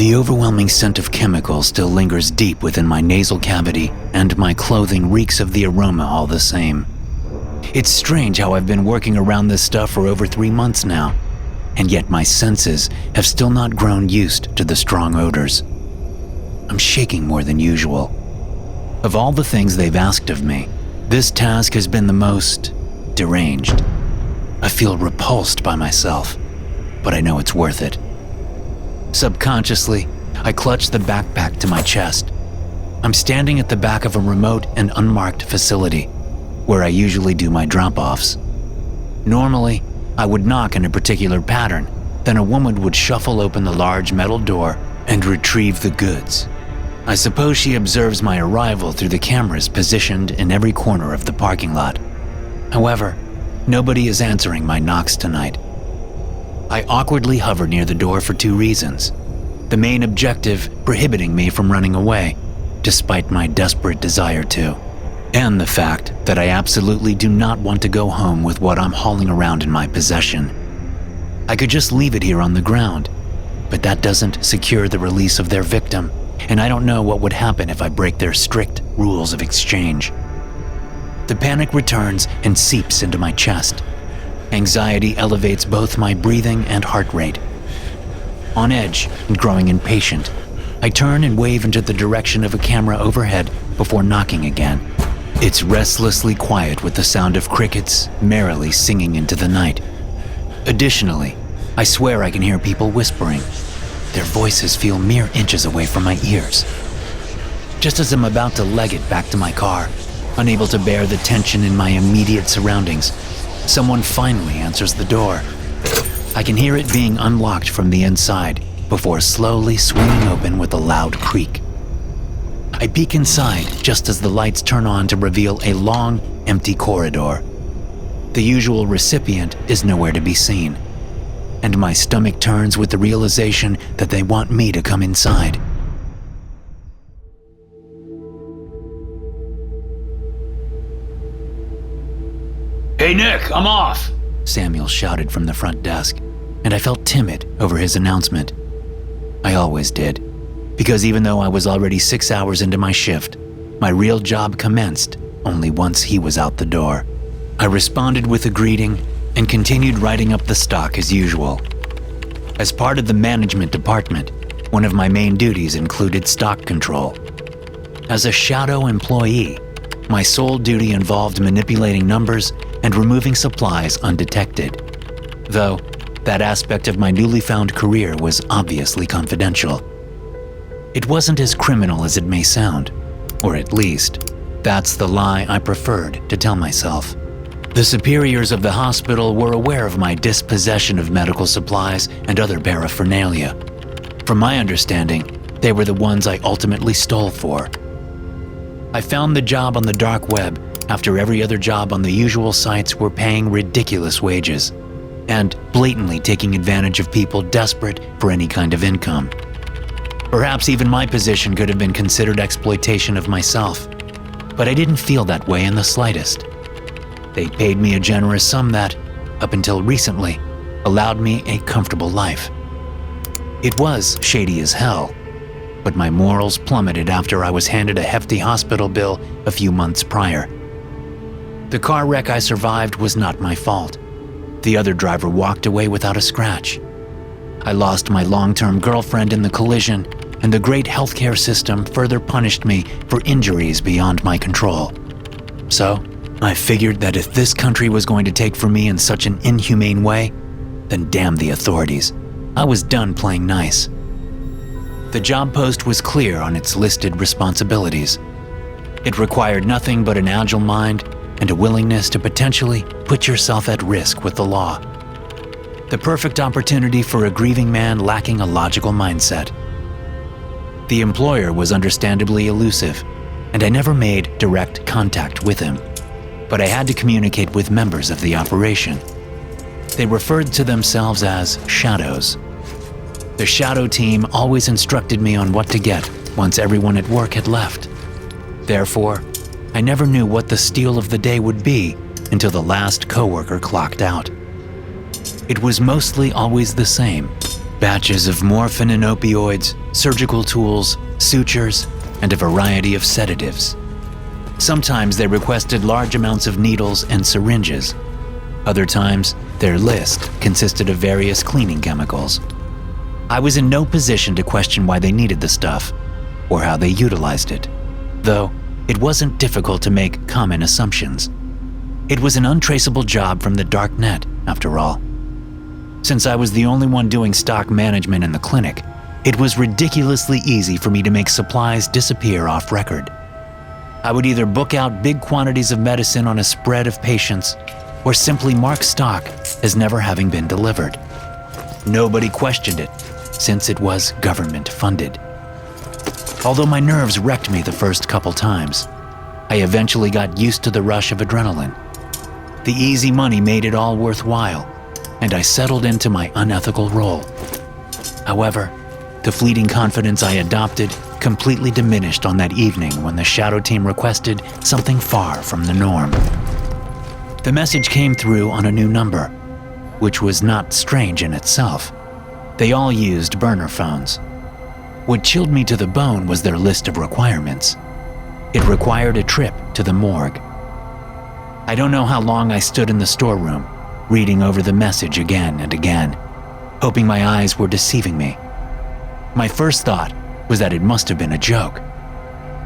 The overwhelming scent of chemicals still lingers deep within my nasal cavity, and my clothing reeks of the aroma all the same. It's strange how I've been working around this stuff for over 3 months now, and yet my senses have still not grown used to the strong odors. I'm shaking more than usual. Of all the things they've asked of me, this task has been the most deranged. I feel repulsed by myself, but I know it's worth it. Subconsciously, I clutch the backpack to my chest. I'm standing at the back of a remote and unmarked facility, where I usually do my drop-offs. Normally, I would knock in a particular pattern, then a woman would shuffle open the large metal door and retrieve the goods. I suppose she observes my arrival through the cameras positioned in every corner of the parking lot. However, nobody is answering my knocks tonight. I awkwardly hover near the door for 2 reasons. The main objective prohibiting me from running away, despite my desperate desire to, and the fact that I absolutely do not want to go home with what I'm hauling around in my possession. I could just leave it here on the ground, but that doesn't secure the release of their victim, and I don't know what would happen if I break their strict rules of exchange. The panic returns and seeps into my chest. Anxiety elevates both my breathing and heart rate. On edge and growing impatient, I turn and wave into the direction of a camera overhead before knocking again. It's restlessly quiet with the sound of crickets merrily singing into the night. Additionally, I swear I can hear people whispering. Their voices feel mere inches away from my ears. Just as I'm about to leg it back to my car, unable to bear the tension in my immediate surroundings, someone finally answers the door. I can hear it being unlocked from the inside before slowly swinging open with a loud creak. I peek inside just as the lights turn on to reveal a long, empty corridor. The usual recipient is nowhere to be seen, and my stomach turns with the realization that they want me to come inside. "Hey Nick, I'm off!" Samuel shouted from the front desk, and I felt timid over his announcement. I always did, because even though I was already 6 hours into my shift, my real job commenced only once he was out the door. I responded with a greeting and continued writing up the stock as usual. As part of the management department, one of my main duties included stock control. As a shadow employee, my sole duty involved manipulating numbers and removing supplies undetected, though that aspect of my newly found career was obviously confidential. It wasn't as criminal as it may sound, or at least, that's the lie I preferred to tell myself. The superiors of the hospital were aware of my dispossession of medical supplies and other paraphernalia. From my understanding, they were the ones I ultimately stole for. I found the job on the dark web after every other job on the usual sites were paying ridiculous wages and blatantly taking advantage of people desperate for any kind of income. Perhaps even my position could have been considered exploitation of myself, but I didn't feel that way in the slightest. They paid me a generous sum that, up until recently, allowed me a comfortable life. It was shady as hell, but my morals plummeted after I was handed a hefty hospital bill a few months prior. The car wreck I survived was not my fault. The other driver walked away without a scratch. I lost my long-term girlfriend in the collision, and the great healthcare system further punished me for injuries beyond my control. So, I figured that if this country was going to take from me in such an inhumane way, then damn the authorities. I was done playing nice. The job post was clear on its listed responsibilities. It required nothing but an agile mind and a willingness to potentially put yourself at risk with the law. The perfect opportunity for a grieving man lacking a logical mindset. The employer was understandably elusive, and I never made direct contact with him, but I had to communicate with members of the operation. They referred to themselves as shadows. The shadow team always instructed me on what to get once everyone at work had left. Therefore, I never knew what the steal of the day would be until the last coworker clocked out. It was mostly always the same: Batches of morphine and opioids, surgical tools, sutures, and a variety of sedatives. Sometimes they requested large amounts of needles and syringes. Other times, their list consisted of various cleaning chemicals. I was in no position to question why they needed the stuff or how they utilized it, though it wasn't difficult to make common assumptions. It was an untraceable job from the dark net, after all. Since I was the only one doing stock management in the clinic, it was ridiculously easy for me to make supplies disappear off record. I would either book out big quantities of medicine on a spread of patients or simply mark stock as never having been delivered. Nobody questioned it, since it was government funded. Although my nerves wrecked me the first couple times, I eventually got used to the rush of adrenaline. The easy money made it all worthwhile, and I settled into my unethical role. However, the fleeting confidence I adopted completely diminished on that evening when the shadow team requested something far from the norm. The message came through on a new number, which was not strange in itself. They all used burner phones. What chilled me to the bone was their list of requirements. It required a trip to the morgue. I don't know how long I stood in the storeroom, reading over the message again and again, hoping my eyes were deceiving me. My first thought was that it must have been a joke.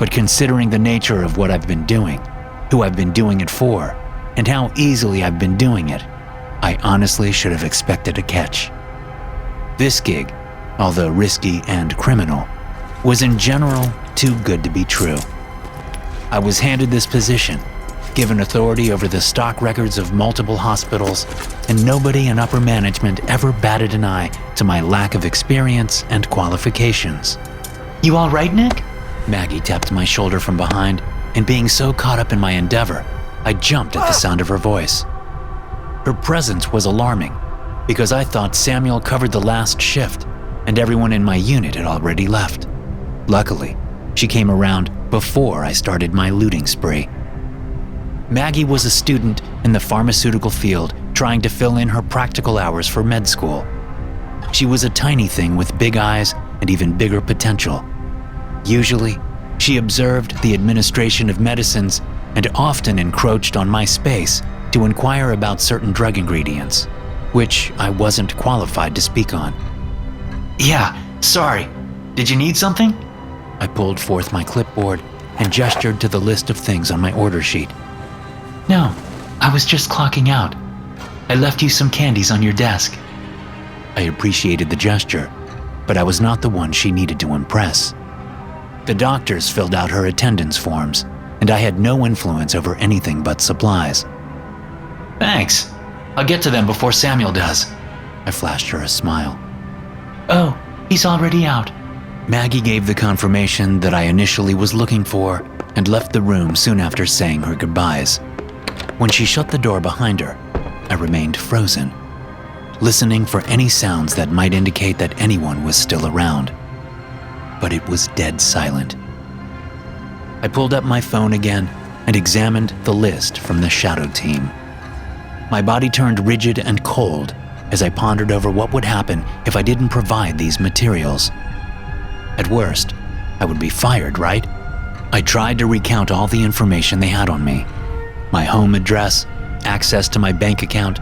But considering the nature of what I've been doing, who I've been doing it for, and how easily I've been doing it, I honestly should have expected a catch. This gig, although risky and criminal, was in general too good to be true. I was handed this position, given authority over the stock records of multiple hospitals, and nobody in upper management ever batted an eye to my lack of experience and qualifications. You all right, Nick? Maggie tapped my shoulder from behind, and being so caught up in my endeavor, I jumped at the sound of her voice. Her presence was alarming, because I thought Samuel covered the last shift, and everyone in my unit had already left. Luckily, she came around before I started my looting spree. Maggie was a student in the pharmaceutical field trying to fill in her practical hours for med school. She was a tiny thing with big eyes and even bigger potential. Usually, she observed the administration of medicines and often encroached on my space to inquire about certain drug ingredients, which I wasn't qualified to speak on. Yeah, sorry. Did you need something? I pulled forth my clipboard and gestured to the list of things on my order sheet. No, I was just clocking out. I left you some candies on your desk. I appreciated the gesture, but I was not the one she needed to impress. The doctors filled out her attendance forms, and I had no influence over anything but supplies. Thanks. I'll get to them before Samuel does. I flashed her a smile. Oh, he's already out. Maggie gave the confirmation that I initially was looking for and left the room soon after saying her goodbyes. When she shut the door behind her, I remained frozen, listening for any sounds that might indicate that anyone was still around. But it was dead silent. I pulled up my phone again and examined the list from the shadow team. My body turned rigid and cold as I pondered over what would happen if I didn't provide these materials. At worst, I would be fired, right? I tried to recount all the information they had on me. My home address, access to my bank account,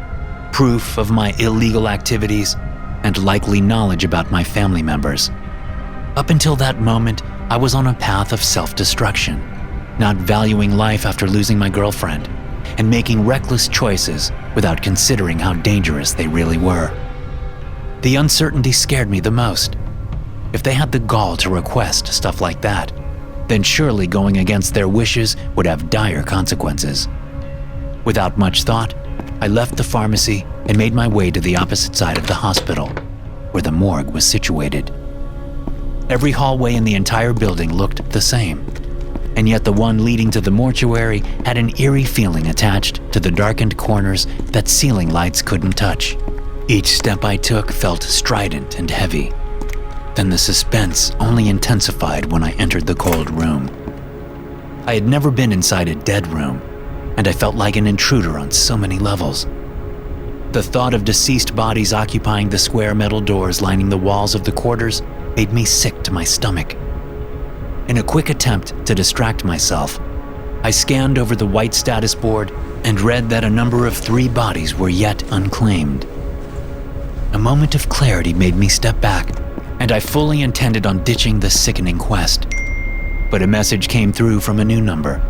proof of my illegal activities, and likely knowledge about my family members. Up until that moment, I was on a path of self-destruction, not valuing life after losing my girlfriend, and making reckless choices without considering how dangerous they really were. The uncertainty scared me the most. If they had the gall to request stuff like that, then surely going against their wishes would have dire consequences. Without much thought, I left the pharmacy and made my way to the opposite side of the hospital, where the morgue was situated. Every hallway in the entire building looked the same, and yet the one leading to the mortuary had an eerie feeling attached to the darkened corners that ceiling lights couldn't touch. Each step I took felt strident and heavy. Then the suspense only intensified when I entered the cold room. I had never been inside a dead room, and I felt like an intruder on so many levels. The thought of deceased bodies occupying the square metal doors lining the walls of the quarters made me sick to my stomach. In a quick attempt to distract myself, I scanned over the white status board and read that a number of 3 bodies were yet unclaimed. A moment of clarity made me step back, and I fully intended on ditching the sickening quest. But a message came through from a new number.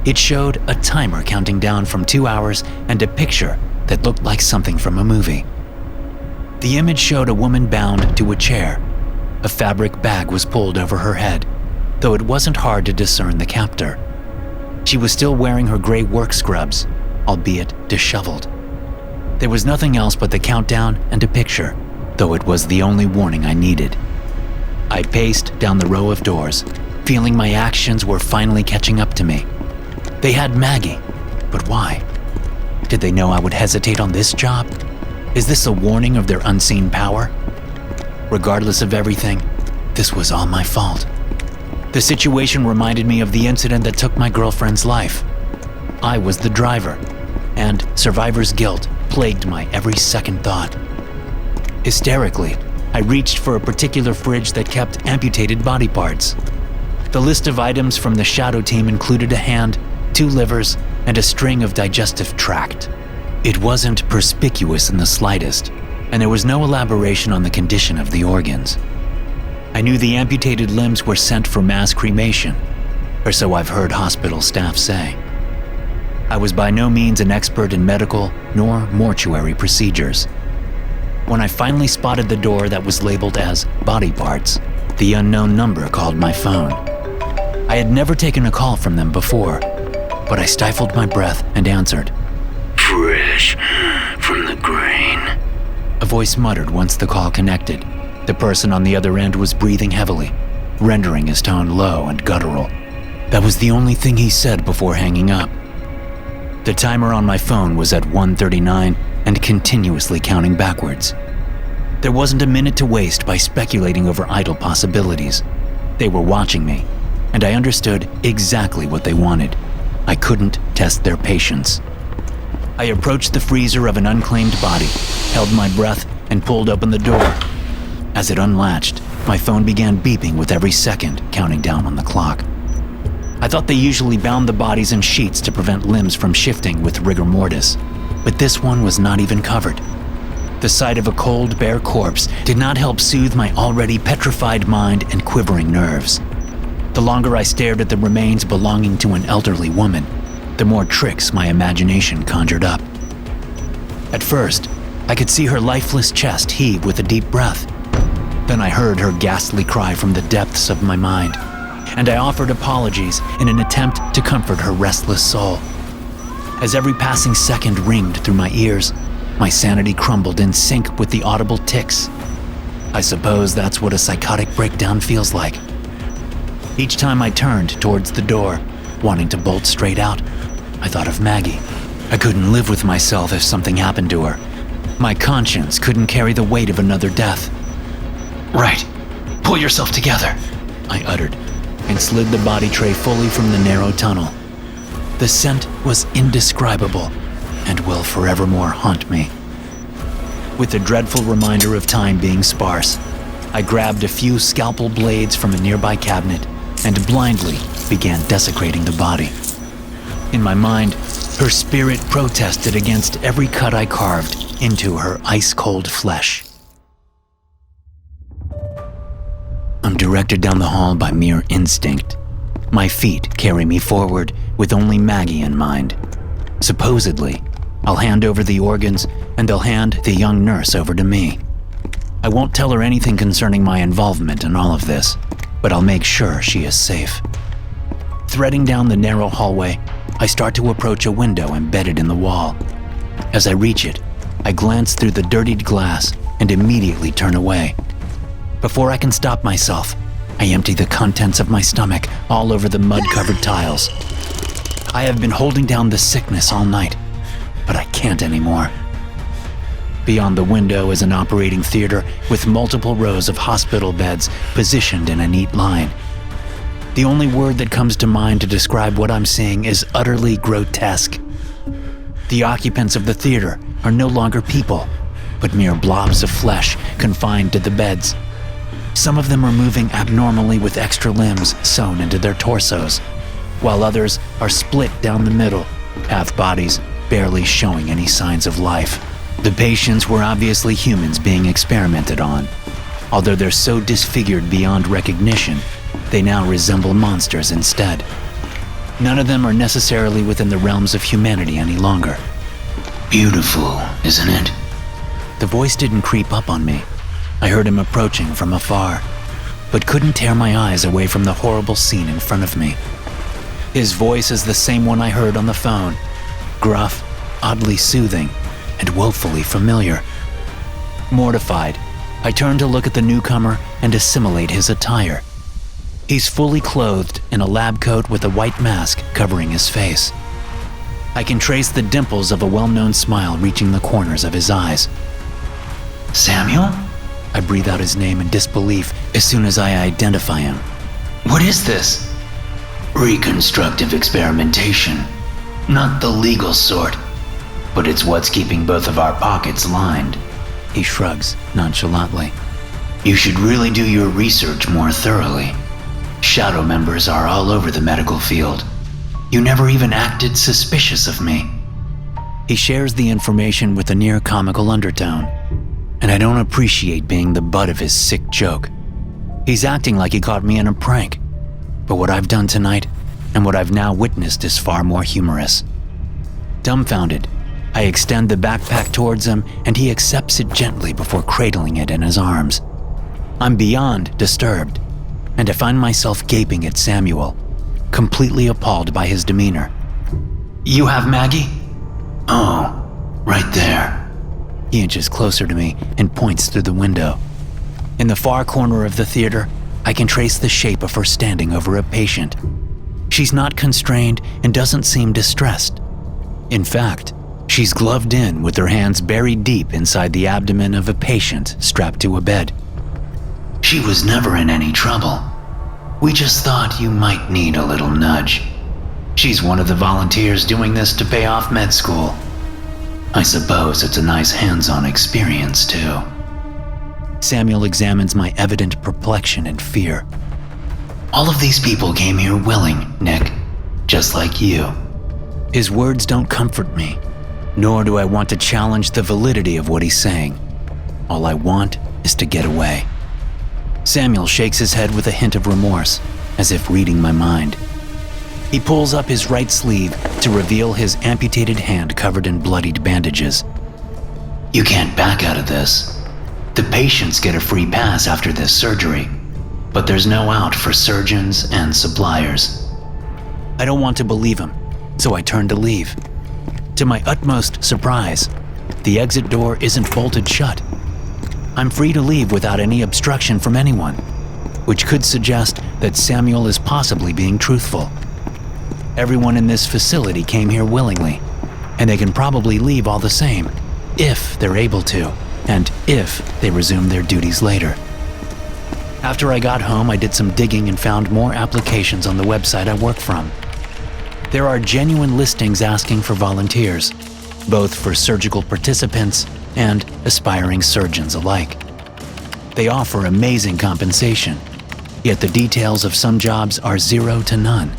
It showed a timer counting down from 2 hours and a picture that looked like something from a movie. The image showed a woman bound to a chair. A fabric bag was pulled over her head, though it wasn't hard to discern the captor. She was still wearing her gray work scrubs, albeit disheveled. There was nothing else but the countdown and a picture, though it was the only warning I needed. I paced down the row of doors, feeling my actions were finally catching up to me. They had Maggie, but why? Did they know I would hesitate on this job? Is this a warning of their unseen power? Regardless of everything, this was all my fault. The situation reminded me of the incident that took my girlfriend's life. I was the driver, and survivor's guilt plagued my every second thought. Hysterically, I reached for a particular fridge that kept amputated body parts. The list of items from the shadow team included a hand, 2 livers, and a string of digestive tract. It wasn't perspicuous in the slightest, and there was no elaboration on the condition of the organs. I knew the amputated limbs were sent for mass cremation, or so I've heard hospital staff say. I was by no means an expert in medical nor mortuary procedures. When I finally spotted the door that was labeled as body parts, the unknown number called my phone. I had never taken a call from them before, but I stifled my breath and answered. Fresh from the grain. A voice muttered once the call connected. The person on the other end was breathing heavily, rendering his tone low and guttural. That was the only thing he said before hanging up. The timer on my phone was at 1:39 and continuously counting backwards. There wasn't a minute to waste by speculating over idle possibilities. They were watching me, and I understood exactly what they wanted. I couldn't test their patience. I approached the freezer of an unclaimed body, held my breath, and pulled open the door. As it unlatched, my phone began beeping with every second, counting down on the clock. I thought they usually bound the bodies in sheets to prevent limbs from shifting with rigor mortis, but this one was not even covered. The sight of a cold, bare corpse did not help soothe my already petrified mind and quivering nerves. The longer I stared at the remains belonging to an elderly woman, the more tricks my imagination conjured up. At first, I could see her lifeless chest heave with a deep breath. Then I heard her ghastly cry from the depths of my mind, and I offered apologies in an attempt to comfort her restless soul. As every passing second ringed through my ears, my sanity crumbled in sync with the audible ticks. I suppose that's what a psychotic breakdown feels like. Each time I turned towards the door, wanting to bolt straight out, I thought of Maggie. I couldn't live with myself if something happened to her. My conscience couldn't carry the weight of another death. Right. Pull yourself together, I uttered, and slid the body tray fully from the narrow tunnel. The scent was indescribable and will forevermore haunt me. With the dreadful reminder of time being sparse, I grabbed a few scalpel blades from a nearby cabinet and blindly began desecrating the body. In my mind, her spirit protested against every cut I carved into her ice-cold flesh. I'm directed down the hall by mere instinct. My feet carry me forward with only Maggie in mind. Supposedly, I'll hand over the organs and they'll hand the young nurse over to me. I won't tell her anything concerning my involvement in all of this, but I'll make sure she is safe. Threading down the narrow hallway, I start to approach a window embedded in the wall. As I reach it, I glance through the dirtied glass and immediately turn away. Before I can stop myself, I empty the contents of my stomach all over the mud-covered tiles. I have been holding down the sickness all night, but I can't anymore. Beyond the window is an operating theater with multiple rows of hospital beds positioned in a neat line. The only word that comes to mind to describe what I'm seeing is utterly grotesque. The occupants of the theater are no longer people, but mere blobs of flesh confined to the beds. Some of them are moving abnormally with extra limbs sewn into their torsos, while others are split down the middle, half bodies barely showing any signs of life. The patients were obviously humans being experimented on. Although they're so disfigured beyond recognition, they now resemble monsters instead. None of them are necessarily within the realms of humanity any longer. Beautiful, isn't it? The voice didn't creep up on me. I heard him approaching from afar, but couldn't tear my eyes away from the horrible scene in front of me. His voice is the same one I heard on the phone, gruff, oddly soothing, and woefully familiar. Mortified, I turned to look at the newcomer and assimilate his attire. He's fully clothed in a lab coat with a white mask covering his face. I can trace the dimples of a well-known smile reaching the corners of his eyes. Samuel? I breathe out his name in disbelief as soon as I identify him. What is this? Reconstructive experimentation. Not the legal sort, but it's what's keeping both of our pockets lined. He shrugs nonchalantly. You should really do your research more thoroughly. Shadow members are all over the medical field. You never even acted suspicious of me. He shares the information with a near comical undertone, and I don't appreciate being the butt of his sick joke. He's acting like he caught me in a prank, but what I've done tonight and what I've now witnessed is far more humorous. Dumbfounded, I extend the backpack towards him and he accepts it gently before cradling it in his arms. I'm beyond disturbed, and I find myself gaping at Samuel, completely appalled by his demeanor. You have Maggie? Oh, right there. He inches closer to me and points through the window. In the far corner of the theater, I can trace the shape of her standing over a patient. She's not constrained and doesn't seem distressed. In fact, she's gloved in with her hands buried deep inside the abdomen of a patient strapped to a bed. She was never in any trouble. We just thought you might need a little nudge. She's one of the volunteers doing this to pay off med school. I suppose it's a nice hands-on experience, too. Samuel examines my evident perplexion and fear. All of these people came here willing, Nick, just like you. His words don't comfort me, nor do I want to challenge the validity of what he's saying. All I want is to get away. Samuel shakes his head with a hint of remorse, as if reading my mind. He pulls up his right sleeve to reveal his amputated hand covered in bloodied bandages. You can't back out of this. The patients get a free pass after this surgery, but there's no out for surgeons and suppliers. I don't want to believe him, so I turn to leave. To my utmost surprise, the exit door isn't bolted shut. I'm free to leave without any obstruction from anyone, which could suggest that Samuel is possibly being truthful. Everyone in this facility came here willingly, and they can probably leave all the same, if they're able to, and if they resume their duties later. After I got home, I did some digging and found more applications on the website I work from. There are genuine listings asking for volunteers, both for surgical participants and aspiring surgeons alike. They offer amazing compensation, yet the details of some jobs are 0 to none.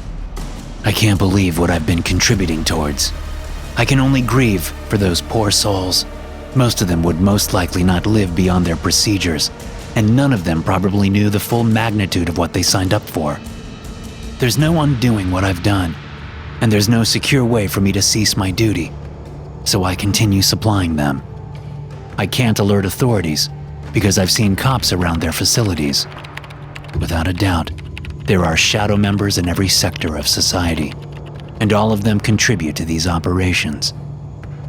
I can't believe what I've been contributing towards. I can only grieve for those poor souls. Most of them would most likely not live beyond their procedures, and none of them probably knew the full magnitude of what they signed up for. There's no undoing what I've done, and there's no secure way for me to cease my duty, so I continue supplying them. I can't alert authorities because I've seen cops around their facilities. Without a doubt, there are shadow members in every sector of society, and all of them contribute to these operations.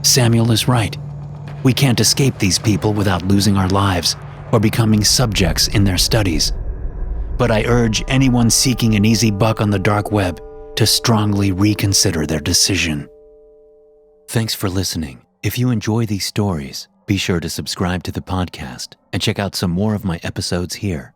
Samuel is right. We can't escape these people without losing our lives or becoming subjects in their studies. But I urge anyone seeking an easy buck on the dark web to strongly reconsider their decision. Thanks for listening. If you enjoy these stories, be sure to subscribe to the podcast and check out some more of my episodes here.